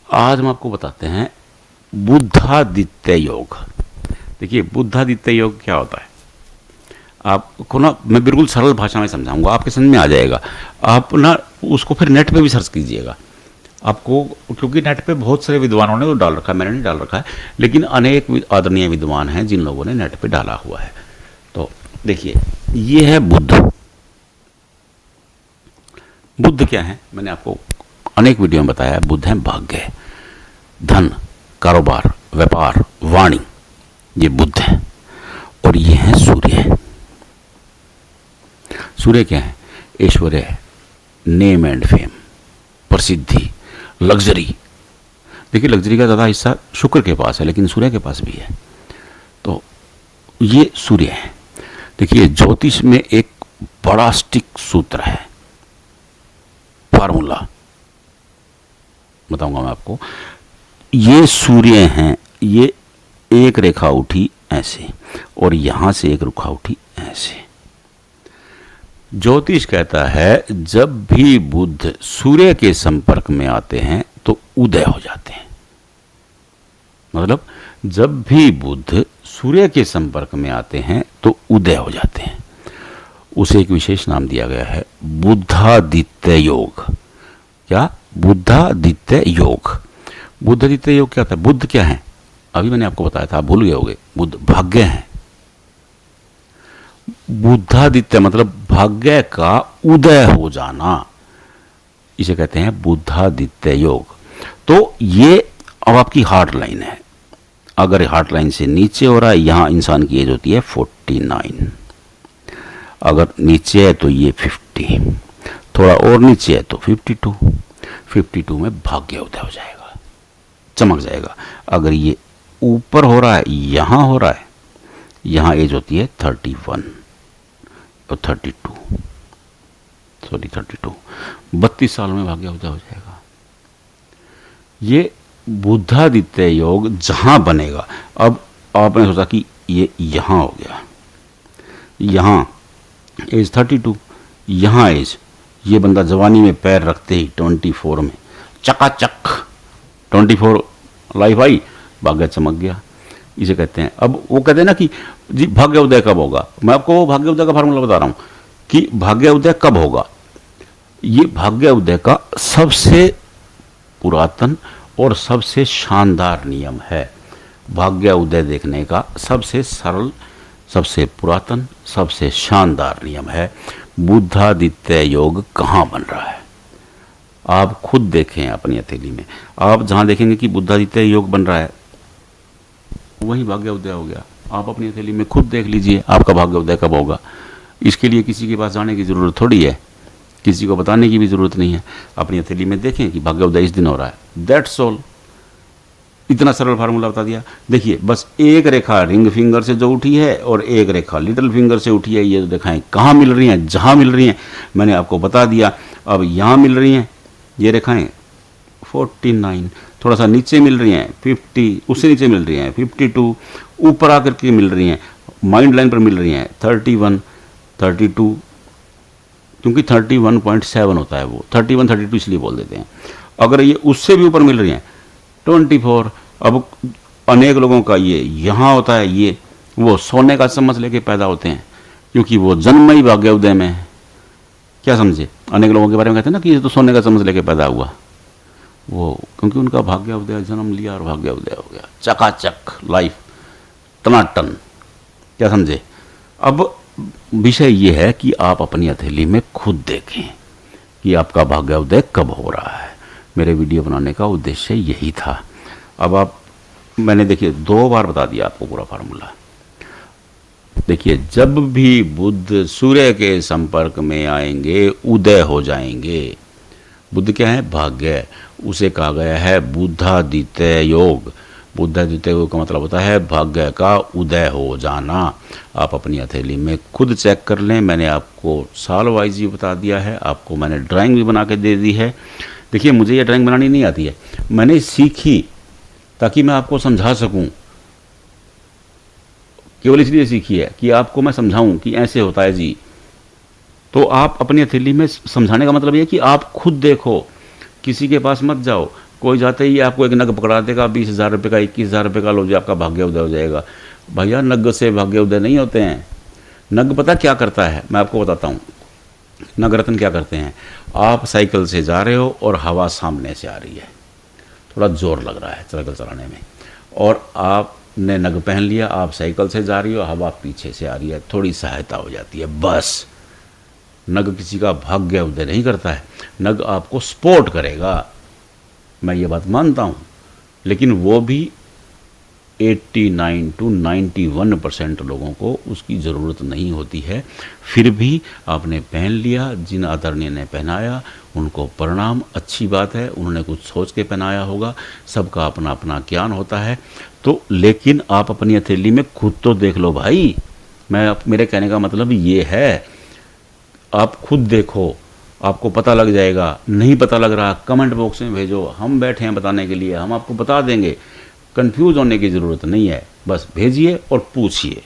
आज हम आपको बताते हैं बुद्धादित्य योग। देखिए बुद्धादित्य योग क्या होता है, आपको ना मैं बिल्कुल सरल भाषा में समझाऊंगा, आपके समझ में आ जाएगा। आप ना उसको फिर नेट पे भी सर्च कीजिएगा आपको, क्योंकि नेट पे बहुत सारे विद्वानों ने वो डाल रखा है, मैंने नहीं डाल रखा है, लेकिन अनेक आदरणीय विद्वान हैं जिन लोगों ने नेट पे डाला हुआ है। तो देखिए ये है बुद्ध। बुद्ध क्या है, मैंने आपको अनेक वीडियो में बताया है। बुद्ध है भाग्य, धन, कारोबार, व्यापार, वाणी, ये बुद्ध है। और ये है सूर्य। सूर्य क्या है, ऐश्वर्य है, नेम एंड फेम, प्रसिद्धि, लग्जरी। देखिए लग्जरी का ज़्यादा हिस्सा शुक्र के पास है, लेकिन सूर्य के पास भी है। तो ये सूर्य है। देखिए ज्योतिष में एक बड़ा स्टिक सूत्र है, फार्मूला बताऊंगा मैं आपको। ये सूर्य हैं, ये एक रेखा उठी ऐसे और यहां से एक रेखा उठी ऐसे। ज्योतिष कहता है जब भी बुध सूर्य के संपर्क में आते हैं तो उदय हो जाते हैं। मतलब जब भी बुध सूर्य के संपर्क में आते हैं तो उदय हो जाते हैं। उसे एक विशेष नाम दिया गया है बुद्धादित्य योग। क्या? बुद्धादित्य योग। बुद्धादित्य योग क्या होता है? बुद्ध क्या है, अभी मैंने आपको बताया था, आप भूल गए होंगे। बुद्ध भाग्य है। बुद्धादित्य मतलब भाग्य का उदय हो जाना, इसे कहते हैं बुद्धादित्य योग। तो ये अब आपकी हार्ट लाइन है। अगर हार्ट लाइन से नीचे हो रहा है, यहां इंसान की एज होती है 49। अगर नीचे है तो ये 50, थोड़ा और नीचे है तो 52। 52 में भाग्य उदय हो जाएगा, चमक जाएगा। अगर ये ऊपर हो रहा है, यहां हो रहा है, यहां एज होती है 31 और 32, सॉरी 32, 32 साल में भाग्य उदय हो जाएगा। ये बुद्धादित्य योग जहां बनेगा, अब आपने सोचा कि ये यहां हो गया, यहां एज 32, यहां एज, ये बंदा जवानी में पैर रखते ही 24 में चकाचक 24 लाइफ आई, भाग्य चमक गया। इसे कहते हैं, अब वो कहते हैं ना कि जी भाग्य उदय कब होगा। मैं आपको भाग्य उदय का फार्मूला बता रहा हूं कि भाग्य उदय कब होगा। ये भाग्य उदय का सबसे पुरातन और सबसे शानदार नियम है। भाग्य उदय देखने का सबसे सरल, सबसे पुरातन, सबसे शानदार नियम है बुद्धादित्य योग कहां बन रहा है। आप खुद देखें अपनी हथेली में, आप जहां देखेंगे कि बुद्धादित्य योग बन रहा है वही भाग्य उदय हो गया। आप अपनी हथेली में खुद देख लीजिए आपका भाग्य उदय कब होगा। इसके लिए किसी के पास जाने की जरूरत थोड़ी है, किसी को बताने की भी जरूरत नहीं है। अपनी हथेली में देखें कि भाग्य उदय इस दिन हो रहा है, दैट्स ऑल। इतना सरल फार्मूला बता दिया। देखिए बस एक रेखा रिंग फिंगर से जो उठी है और एक रेखा लिटिल फिंगर से उठी है, ये रेखाएं कहाँ मिल रही हैं? जहां मिल रही हैं मैंने आपको बता दिया। अब यहां मिल रही हैं ये रेखाएं 49, थोड़ा सा नीचे मिल रही हैं 50, उससे नीचे मिल रही हैं 52, ऊपर आकर के मिल रही हैं, माइंड लाइन पर मिल रही हैं 31, 32, क्योंकि 31.7 होता है वो, 31, 32 इसलिए बोल देते हैं। अगर ये उससे भी ऊपर मिल रही हैं 24। अब अनेक लोगों का ये यहाँ होता है, ये वो सोने का चम्मच लेके पैदा होते हैं, क्योंकि वो जन्म ही भाग्य उदय में है। क्या समझे? अनेक लोगों के बारे में कहते हैं ना कि ये तो सोने का चम्मच लेके पैदा हुआ, वो क्योंकि उनका भाग्य उदय, जन्म लिया और भाग्य उदय हो गया, चकाचक लाइफ टनाटन। क्या समझे? अब विषय ये है कि आप अपनी हथेली में खुद देखें कि आपका भाग्य उदय कब हो रहा है। मेरे वीडियो बनाने का उद्देश्य यही था। अब आप, मैंने देखिए 2 बार बता दिया आपको पूरा फार्मूला। देखिए जब भी बुध सूर्य के संपर्क में आएंगे उदय हो जाएंगे। बुध क्या है? भाग्य। उसे कहा गया है बुद्धादित्य योग। बुद्धादित्य योग का मतलब होता है भाग्य का उदय हो जाना। आप अपनी हथेली में खुद चेक कर लें। मैंने आपको साल वाइज ही बता दिया है, आपको मैंने ड्राइंग भी बना के दे दी है। देखिए मुझे ये ड्राइंग बनानी नहीं आती है, मैंने सीखी ताकि मैं आपको समझा सकूं। केवल इसलिए सीखी है कि आपको मैं समझाऊं कि ऐसे होता है जी। तो आप अपनी हथेली में समझाने का मतलब ये है कि आप खुद देखो, किसी के पास मत जाओ। कोई जाते ही आपको एक नग पकड़ा देगा, 20,000 रुपये का, 21,000 रुपये का, लो जी आपका भाग्य उदय हो जाएगा। भैया नग से भाग्य उदय नहीं होते हैं। नग पता क्या करता है, मैं आपको बताता हूँ। नगरत्न क्या करते हैं, आप साइकिल से जा रहे हो और हवा सामने से आ रही है, थोड़ा जोर लग रहा है साइकिल चलाने में, और आपने नग पहन लिया, आप साइकिल से जा रही हो, हवा पीछे से आ रही है, थोड़ी सहायता हो जाती है, बस। नग किसी का भाग्य उदय नहीं करता है, नग आपको सपोर्ट करेगा, मैं ये बात मानता हूँ, लेकिन वो भी 89 to 91% लोगों को उसकी ज़रूरत नहीं होती है। फिर भी आपने पहन लिया, जिन आदरणीय ने पहनाया उनको प्रणाम, अच्छी बात है, उन्होंने कुछ सोच के पहनाया होगा, सबका अपना अपना ज्ञान होता है। तो लेकिन आप अपनी हथेली में खुद तो देख लो भाई, मेरे कहने का मतलब ये है, आप खुद देखो, आपको पता लग जाएगा। नहीं पता लग रहा, कमेंट बॉक्स में भेजो, हम बैठे हैं बताने के लिए, हम आपको बता देंगे। कंफ्यूज होने की ज़रूरत नहीं है, बस भेजिए और पूछिए।